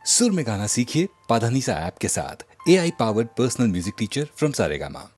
सुर में गाना सीखिए पाधानीसा ऐप के साथ। AI powered personal music teacher from Saregama.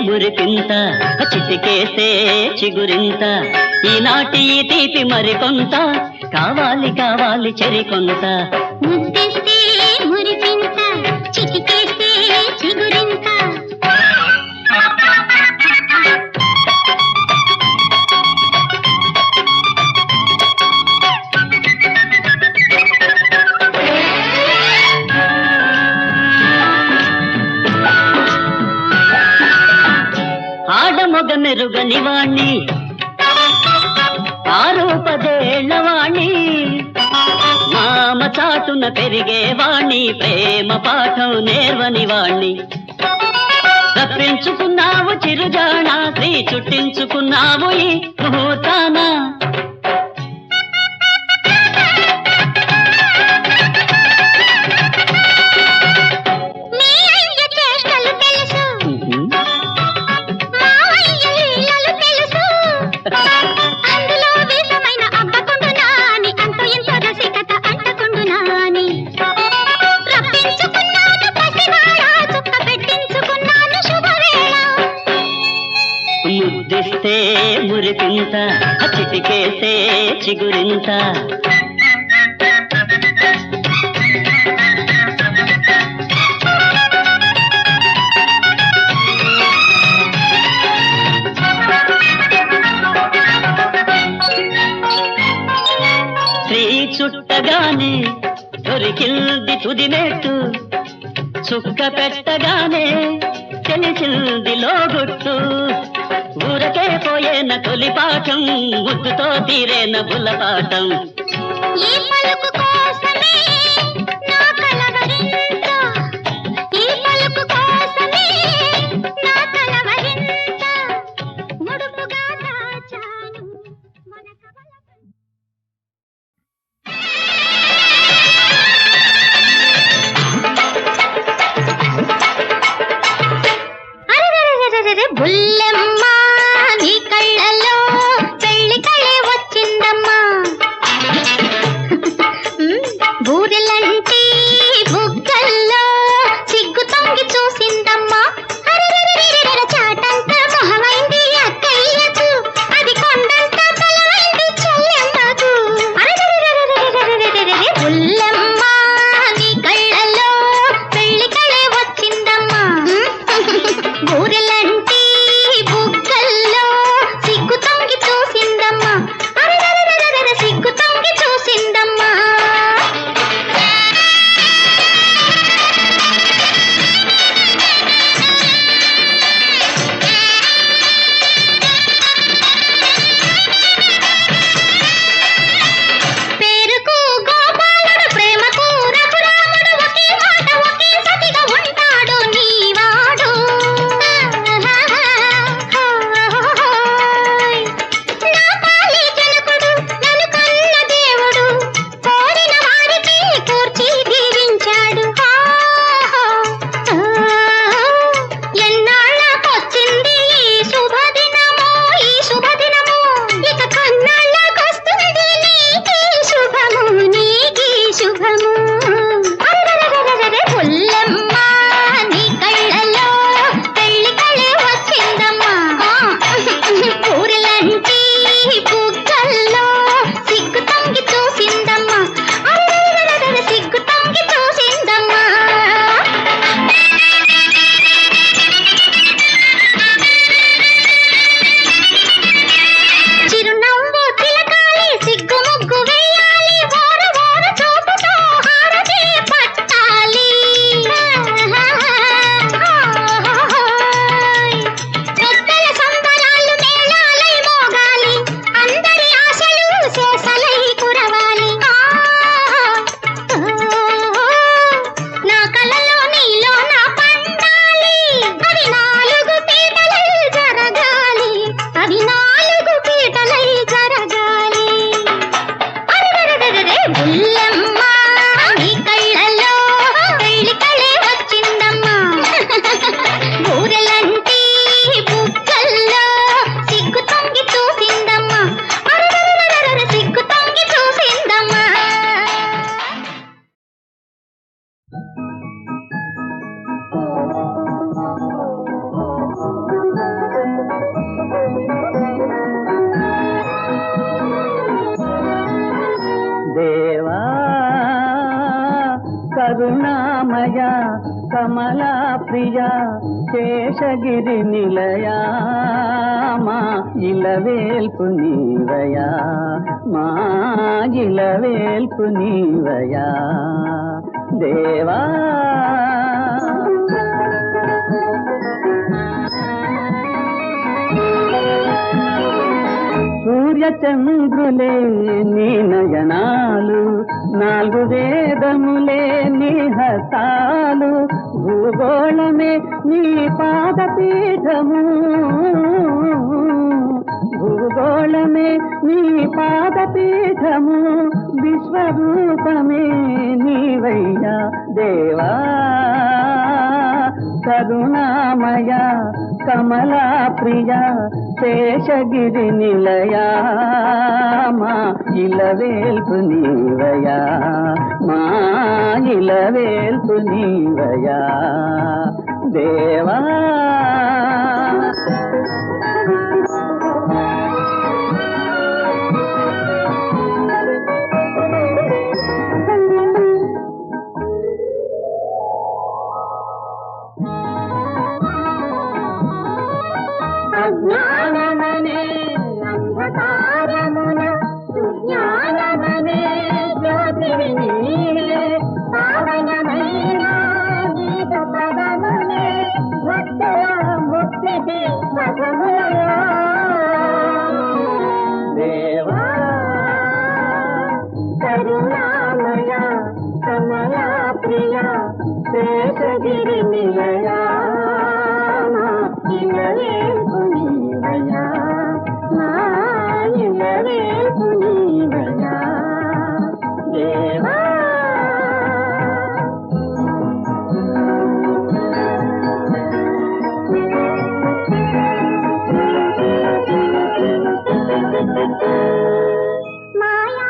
మురిపింత చిటికేస్తే చిగురింత ఈనాటి తీపి మరికొంత కావాలి కావాలి చెరికొంత ముద్దిస్తే మురిపింత చిటికేస్తే చిగురింత ఆడమొగ మెరుగని వాణ్ణి ఆరూపదేళ్లవాణ్ణి మామ చాటున పెరిగేవాణ్ణి ప్రేమ పాఠం నేర్వని వాణ్ణి తప్పించుకున్నావు చిరుజాణ శ్రీ చుట్టించుకున్నావు ఈ ముహూర్తాన ముద్దిస్తే మురిపింత చిటికేస్తే చిగురింత శ్రీ చుట్టగానే దొరికింది తుదినెట్టు చుక్క పెట్టగానే తెలిసింది లోగుట్టు ఊరకే పోయేన తొలి పాఠం ముద్దుతో తీరేన బుల్లపాఠం ఈ పలుకు కోసమే నా కలవరింత ఈ పలుకు కోసమే నా కలవరింత ముడుపుగా దాచాను మన అరెరెరెరెరె బుల్లెమ్మ నీ కళ్ళలో పెళ్లి కళే వచ్చిందమ్మా బూరెల కరుణామయ కమలా ప్రియ శేషగిరి నిలయా మా ఇలవేల్పు నీవయా మా ఇలవేల్పు నీవయా దేవా సూర్యచంద్రులే నీ నయనాలు నాలుగు వేదములే నీ హస్తాలు భూగోళమే నీ పాదపీఠము భూగోళమే నీ పాదపీఠము విశ్వరూపమే నీవయ్యా దేవా కరుణామయ కమలా ప్రియ శేషగిరి నిలయా మా ఇలవేల్పు నీవయా మా ఇలవేల్పు నీవయా దేవా అజ్ఞానమనే అంధకారమున సుజ్ఞానమనే జ్యోతివి నీవే పావనమైన గీత పదములే భక్తుల ముక్తికి పదములయా దేవా కరుణామయ కమలా ప్రియ శేషగిరి నిలయా మా ఇలవేల్పు నీవయా మా ఇలవేల్పు నీవయా దేవా మాయా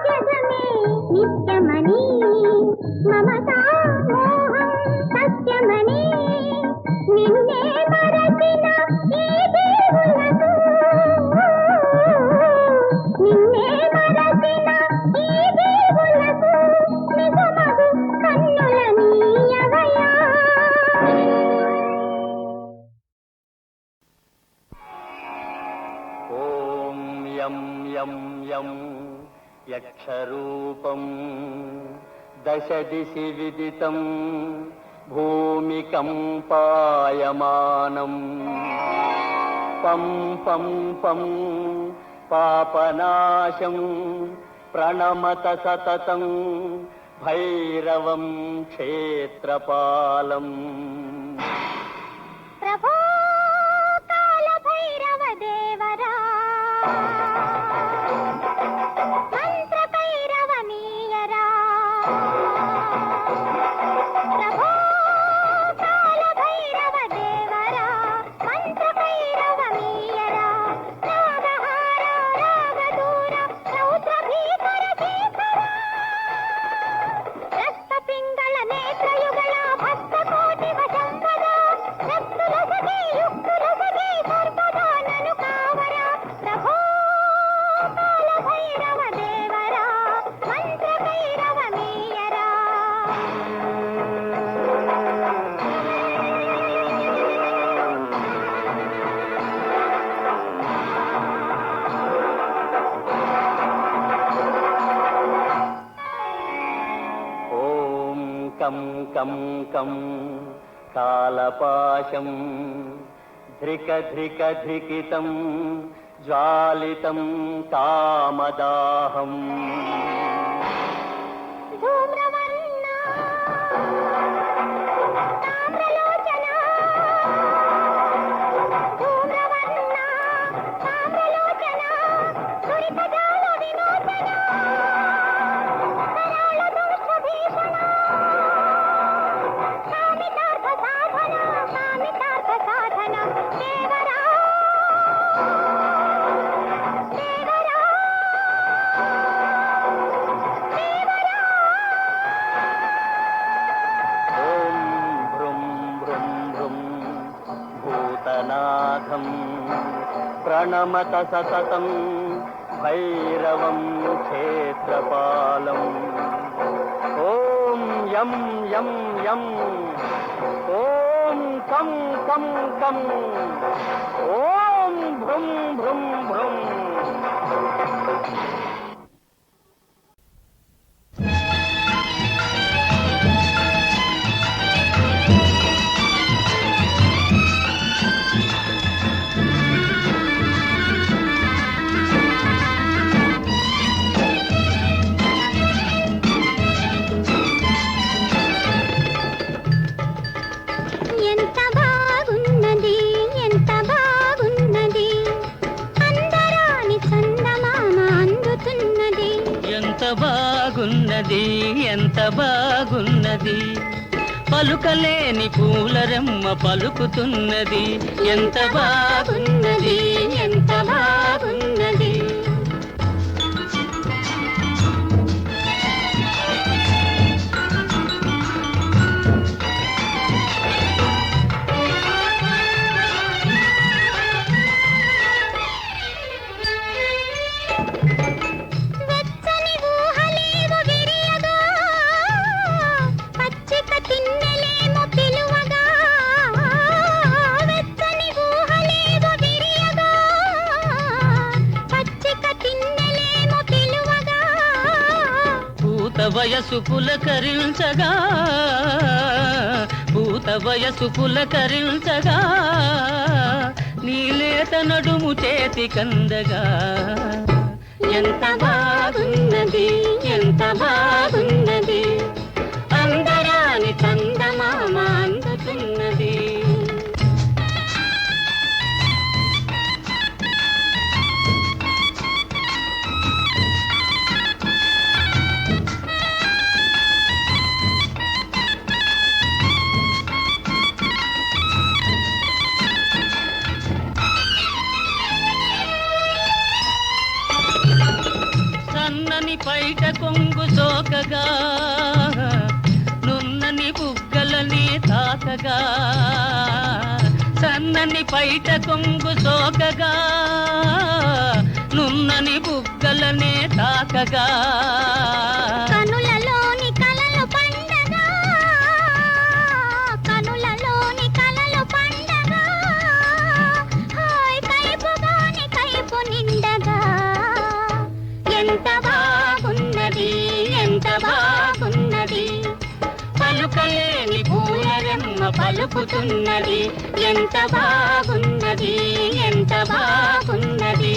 జగమే నిత్యమని మమతా మోహం సత్యమని నిన్నే మరచిన ఈ దేవులకు నిన్నే మరచిన ఈ దేవులకు నిజమగు కన్నుల నీయవయా ఓం యం యం యం యక్షరూపం దశ దిశి విదితం భూమికంపాయమానం పం పం పం పాపనాశం ప్రణమత సతతం భైరవం క్షేత్రపాలం ప్రభో కాల భైరవ దేవరా మంత్ర భైరవ నీయరా ప్రభో కాల భైరవ దేవరా మంత్ర భైరవ నీయరా నాగహార రాగదూర రౌద్ర భీకర శేఖర రక్త పింగళ నేత్రయుగళ భక్త కోటి వశంపద రక్తులసగే యుక్తులసగే సర్వదా నను కావరా ప్రభో కాల భైరవ దేవరా మంత్ర భైరవ నీయరా ఓం కం కం కం కాలపాశం ధృక ధృక ధృకితం జ్వాలితం కామదాహం ధూమ్రవర్ణ తామ్రలోచన ధూమ్రవర్ణ తామ్రలోచన దురితజాల విమోచన కరాళ దోష భీషణ కామితార్థ సాధన దేవరా దేవరా ఓం భృం భృం భృం భూతనాథం ప్రణమత సతతం భైరవం క్షేత్రపాలం ఓం యం యం యం ఓం కం కం కం ఓం భ్రం భ్రం భ్రం. ఎంత బాగున్నది ఎంత బాగున్నది అందరాని చందమామ అందుతున్నది. ఎంత బాగున్నది ఎంత బాగున్నది పలుకలేని పూలరెమ్మ పలుకుతున్నది. ఎంత బాగున్నది ఎంత బాగున్నది. వెచ్చని ఊహలేవో విరియగా పచ్చిక తిన్నెలేమో పిలువగా. వెచ్చని ఊహలేవో విరియగా పచ్చిక తిన్నెలేమో పిలువగా. పూత వయసు పులకరించగా పూత వయసు పులకరించగా నీలేత నడుము చేతి కందగా. ఎంత బాగున్నది ఎంత బాగున్నది అందరాని చందమామ అందుతున్నది. సన్నని పైట కొంగు సోకగా నున్నని బుగ్గలని తాకగా. సన్నని పైట కొంగు సోకగా నున్నని బుగ్గలని తాకగా. కనులలోని కలలు పండగా కనులలోని కలలు పండగా. హాయ్ కైపుగాని కైపు నిండగా. ఎంత బాగున్నది ఎంత బాగున్నది పలుకలేని పూలరెమ్మ పలుకుతున్నది. ఎంత బాగున్నది ఎంత బాగున్నది.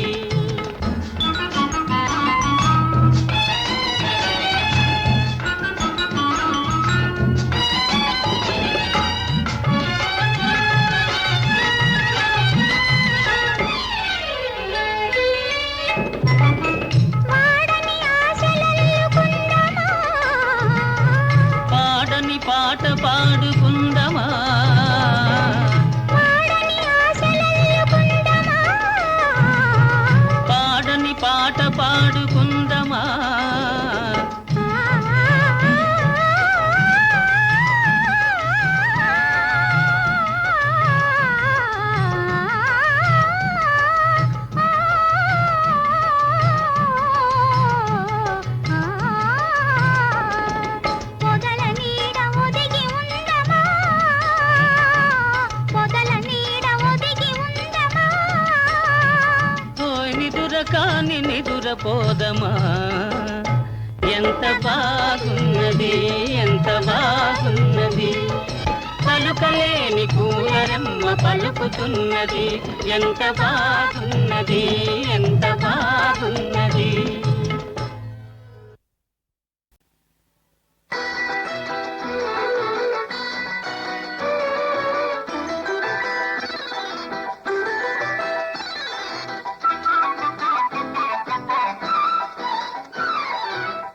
వాడని ఆశలల్లుకుందమా పాడని పాట పాడుకుందమా. వాడని ఆశలల్లుకుందమా. పాడని పాట పాడుకుందమా. పొదల నీడ ఒదిగి ఉందమా పొదల నీడ ఒదిగి ఉందమా. ఓయ్ నిదుర కాని నిదురపోదమా. ఎంత బాగున్నది ఎంత బాగున్నది పలుకలేని పూలరెమ్మ పలుకుతున్నది. ఎంత బాగున్నది ఎంత బాగున్నది.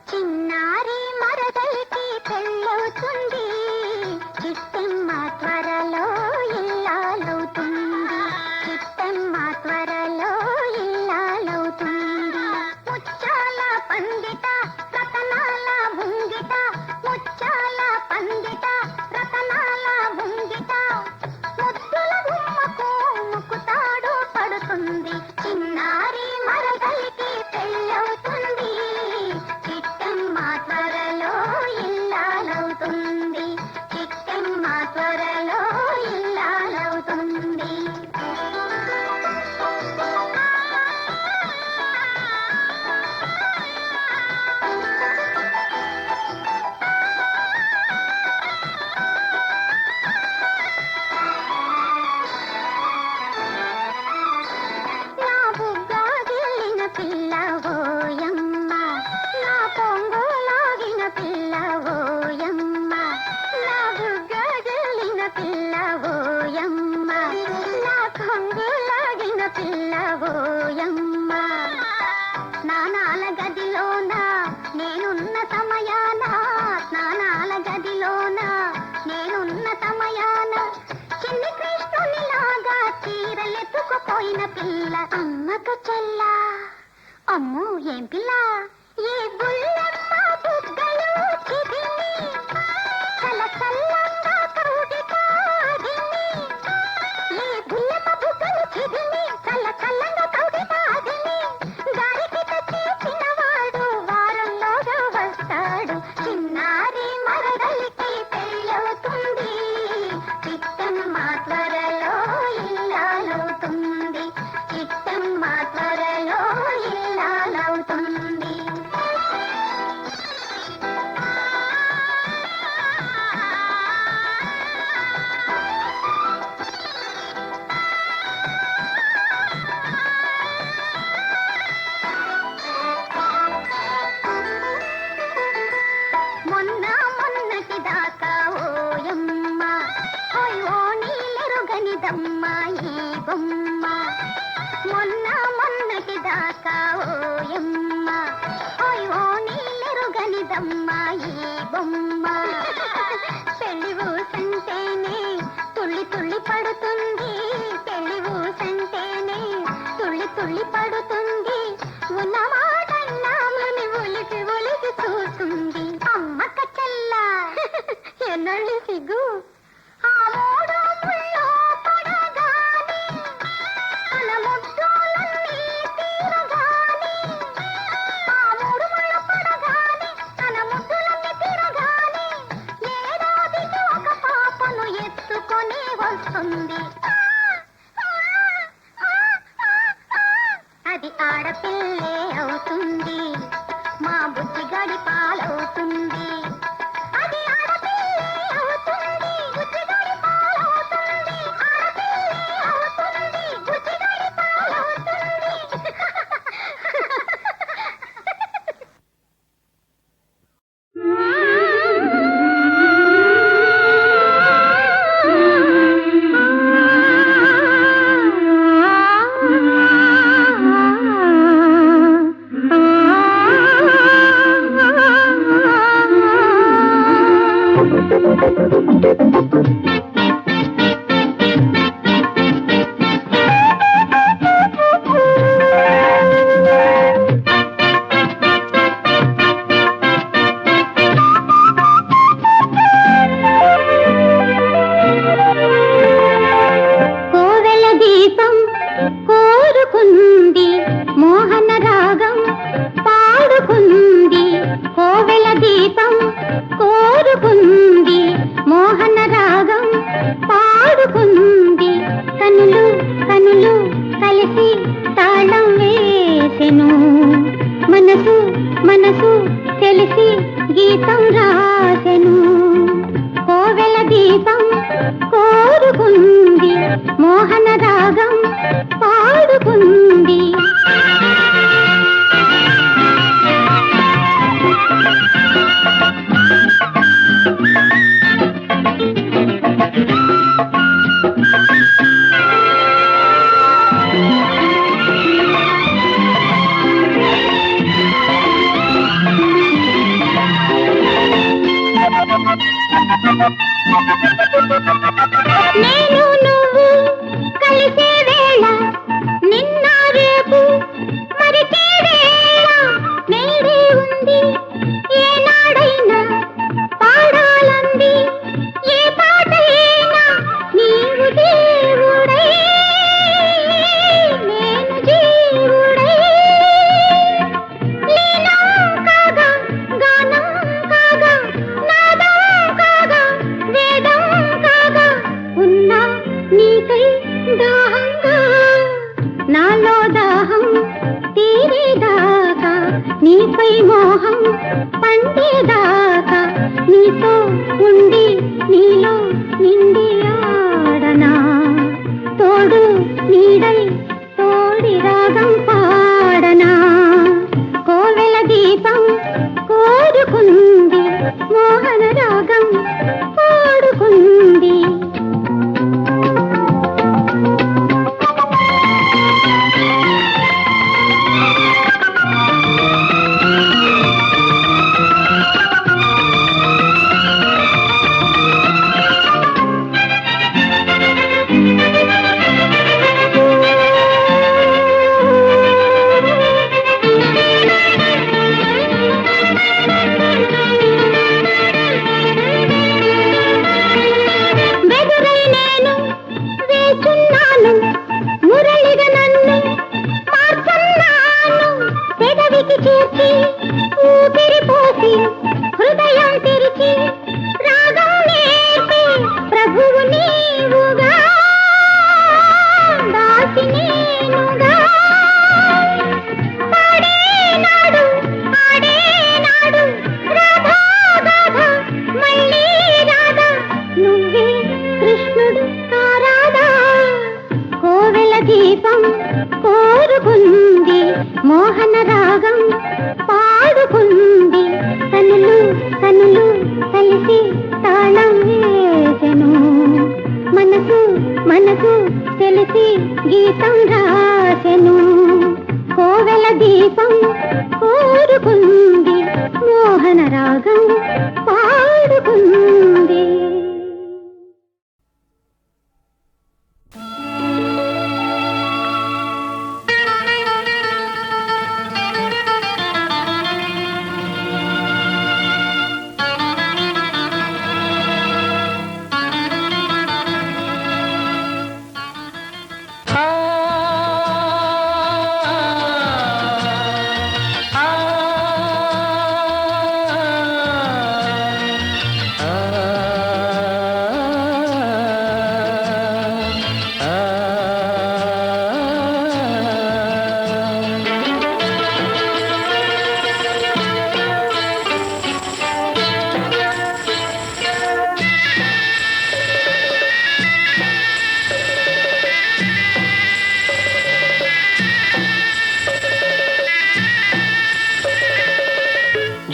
చిన్నారి మరదలికి పెళ్ళవుతుంది. చిట్టమ్మ త్వరలో ఇల్లాలవుతుంది. చిట్టమ్మ త్వరలో ఇల్లాలవుతుంది. ముచ్చ అమ్మో ఏం పిల్ల ఏ బుల్లమ్మ బుగ్గలు చిదిమి చల చల్లంగా కౌగిటాదిని ఏ బుల్లమ్మ బుగ్గలు చిదిమి చల చల్లంగా కౌగిటాదిని గారికి తెచ్చి చిన్నవాడు వారంలోగా వస్తాడు చిన్నారి మరదలికి పెళ్ళవుతుంది చిట్టమ్మ త్వరలో ఇల్లాలవుతుంది చిట్టమ్మ త్వరలో ఇల్లాలవుతుంది మొన్నటి దాకా ఓయమ్మ ఓ నీలెరుగనిదమ్మ ఈ బొమ్మ మొన్నటి దాకా ఓయమ్మ ఓ నీలెరుగనిదమ్మ ఈ బొమ్మ పెళ్లి ఊసంటేనే తుళ్ళి తుళ్ళి పడుతుంది పెళ్లి ఊసంటేనే తుళ్ళి తుళ్ళి పడుతుంది ఉన్న మాటన్నామని ఒలికి ఒలికి చూస్తుంది అమ్మక చెల్ల ఎన్నళ్ళి సిగ్గు ఆ మూడు ముళ్ళు పడగానే తన ముద్దులన్నీ తీరగానే ఆ మూడు ముళ్ళు పడగానే తన ముద్దులన్నీ తీరగానే ఏడాదికి ఒక పాపను ఎత్తుకొని వస్తుంది అది ఆడపిల్లే అవుతుంది మా బుద్ధిగాడి పాలవుతుంది అది ఆడపిల్లే అవుతుంది బుద్ధిగాడి పాలవుతుంది ఆడపిల్లే అవుతుంది బుద్ధిగాడి పాలవుతుంది కోవెల దీపం కోరుకుంది మోహన రాగం పాడుకుంది కోవెల దీపం కోరుకుంది మోహన రాగం పాడుకుంది కనులు కనులు కలిసి తాళం వేసెను మనసు మనసు తెలిసి గీతం రాసెను కోవెల దీపం కోరుకుంది మోహన రాగం పాడుకుంది నేను నువ్వు కలిసే వేళ నిన్న రేపు మరిచే వేళ నేడే ఉంది ఏనాడైనా పాడాలంది ఏ పాటైనా నీవు దేవుడై నేను జీవుడై లీనం కాగా గానం కాగా నాదం కాగా వేదం కాగా ఉన్నా నీకై దాహంగా నాలో దాహం తీరేదాకా నీపై మోహం పండేదాకా నీతో ఉండి నీలో నిండి ఆడనా తోడు నీడై తోడి రాగం పాడనా కోవెల దీపం కోరుకుంది మోహన రాగం పాడుకుంది గీతం రాసెను కోవెల దీపం కోరుకుంది మోహన రాగం పాడుకుంది.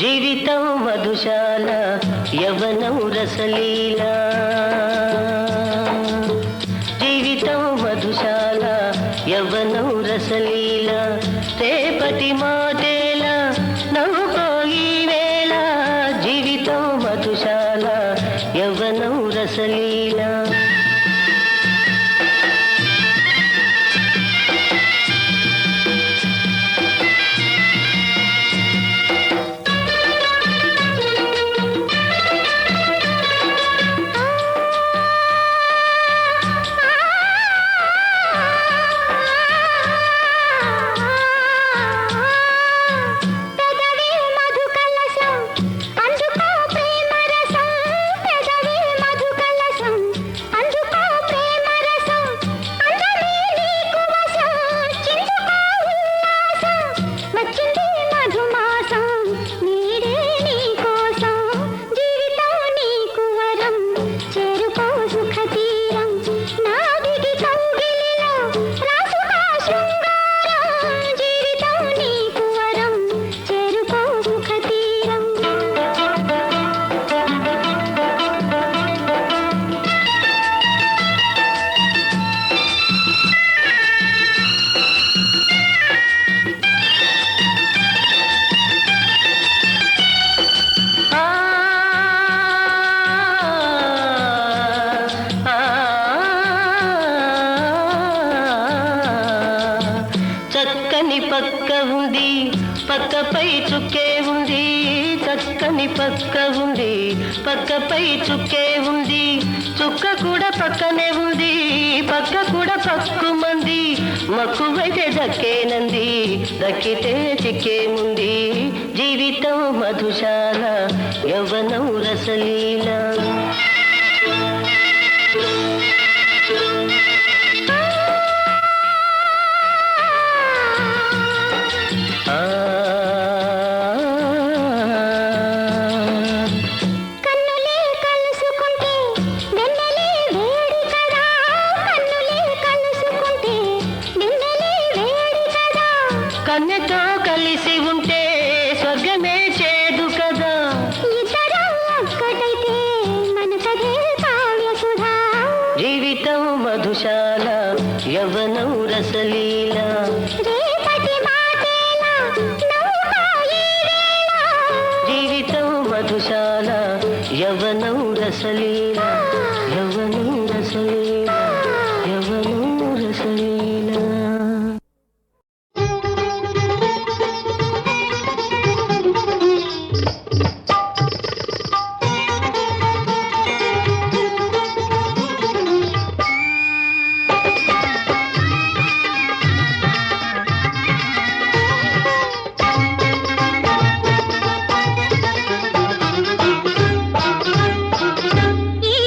జీవితం మధుశాల యవనం రసలీల, జీవితం మధుశాల యవనం రసలీల, రేపటి మాటేల నవ్వుకోయి వేళ, జీవితం మధుశాల యవనం రసలీల. పక్క ఉంది పక్కపై చుక్కే ఉంది, చక్కని పక్క ఉంది పక్కపై చుక్కే ఉంది, చుక్క కూడా పక్కనే ఉంది పక్క కూడా పక్కుమంది, మక్కువైతే దక్కేనంది దక్కితే చిక్కేముంది, జీవితం మధుశాల యవ్వనం రసలీల. కన్నెతో కలిసి ఉంటే స్వర్గమే చేదు కదా, జీవితం మధుశాల యవ్వనం రసలీల. జీవితం మధుశాల యవ్వనం రసలీల, యవ్వనం రసలీల, యవ్వనం రసలీల. ఈ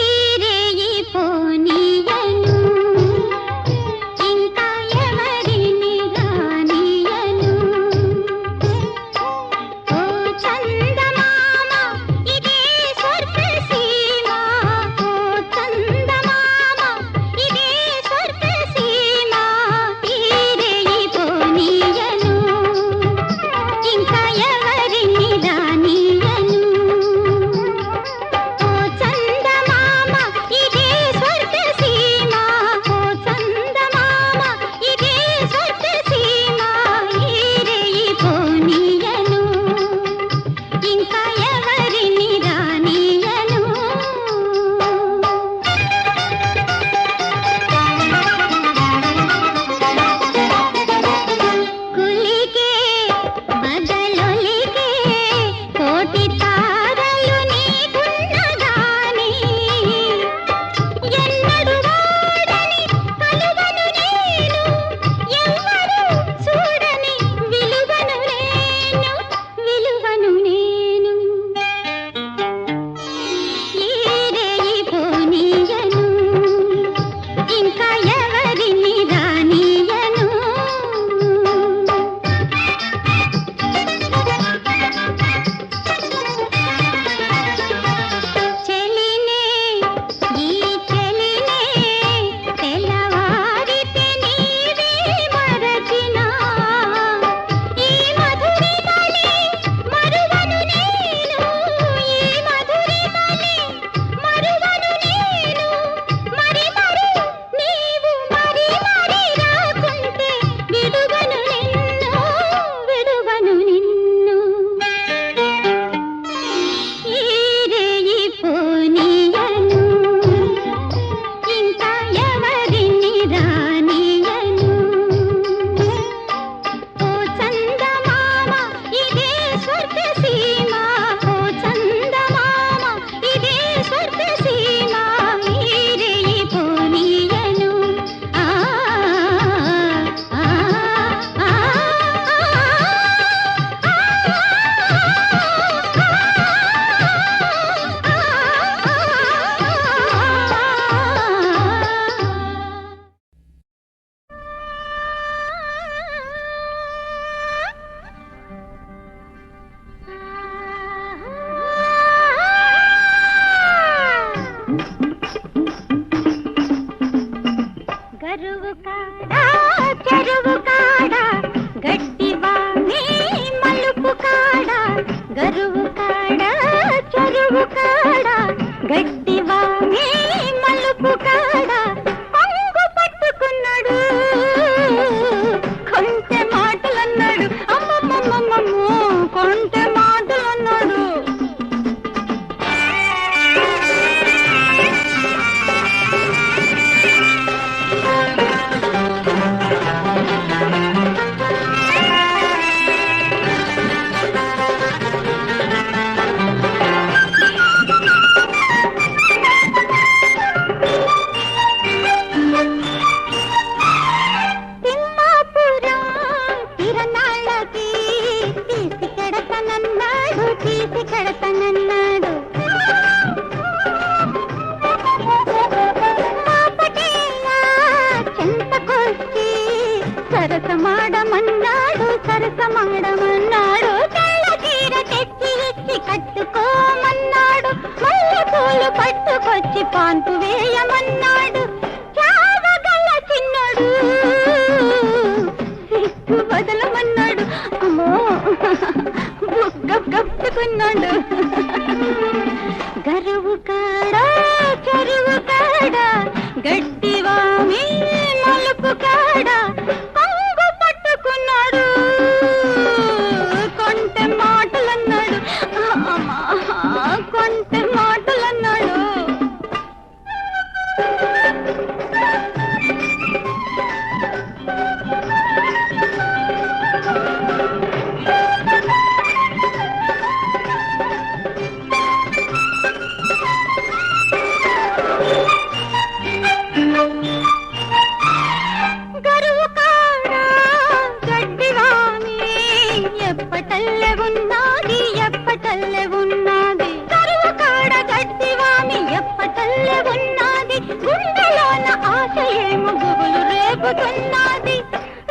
గట్టివానే మలుపు కాడ కొంగు పట్టుకున్నాడు కొంటె మాటలన్నాడు అమ్మమ్మమ్మమ్మో కొంటె మాటలన్నాడు తీసి కడతనన్నాడు పాపటేలా చెంతకొచ్చి సరసమాడమన్నాడు తెల్ల చీర తెచ్చి ఇచ్చి కట్టుకోమన్నాడు మల్లె పూలు పట్టుకొచ్చి పాన్పు వేయమన్నాడు చావగల చిన్నడు సిగ్గు వదలమన్నాడు అమ్మో గప్పుకున్నాడు గరువు కాడ చెరువు కాడ గట్టివామి మలుపు కాడ కొంగు పట్టుకున్నాడు కొంటె మాటలన్నాడు అమ్మా కొంటె మాటలన్నాడు గరువు కాడ గడ్డివామి ఎప్పటల్లే ఉన్నది గరువు కాడ గడ్డివామి ఎప్పటల్లే ఉన్నది గుండెలోన ఆశ ఏమో గుబులు రేపుతున్నది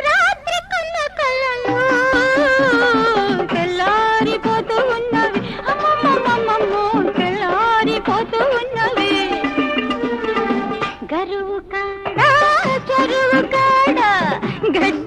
రాత్రి కన్న కళ్ళలో తెల్లారిపోతూ ఉన్నవి అమ్మమ్మమ్మమ్మో తెల్లారిపోతూ ఉన్నవి గరువు కాడ చెరువు కాడ గడ్డి